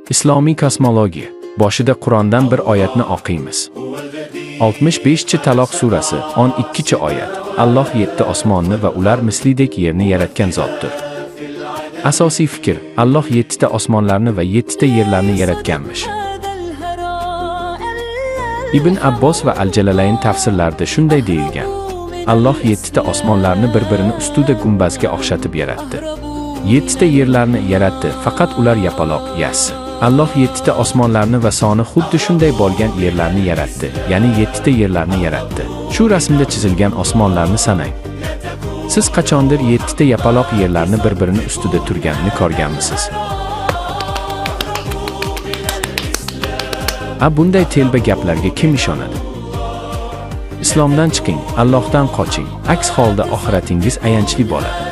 Islomiy kosmologiya. Boshida Qur'ondan bir oyatni o'qiymiz. 65-taloq surasi 12-oyat. Alloh 7 osmonni va ular mislidek yerni yaratgan zotdir. Asosiy fikr: Alloh 7 ta osmonlarni va 7 ta yerlarni yaratganmish. Ibn Abbos va Al-Jalalayn tafsirlarida shunday deyilgan: Alloh 7 ta osmonlarni bir-birini ustida gumbazga o'xshatib yaratdi. 7 ta yerlarni yaratdi, faqat ular yapaloq, yassi. Alloh 7 ta osmonlarni va soni xuddi shunday bo'lgan yerlarni yaratdi, ya'ni 7 ta yerlarni yaratdi. Shu rasmda chizilgan osmonlarni sanang. Siz qachondir 7 ta yapaloq yerlarni bir-birini ustida turganini ko'rganmisiz? Bunday telba gaplarga kim ishonadi? Islomdan chiqing, Allohdan qoching. Aks holda oxiratingiz ayanchli bo'ladi.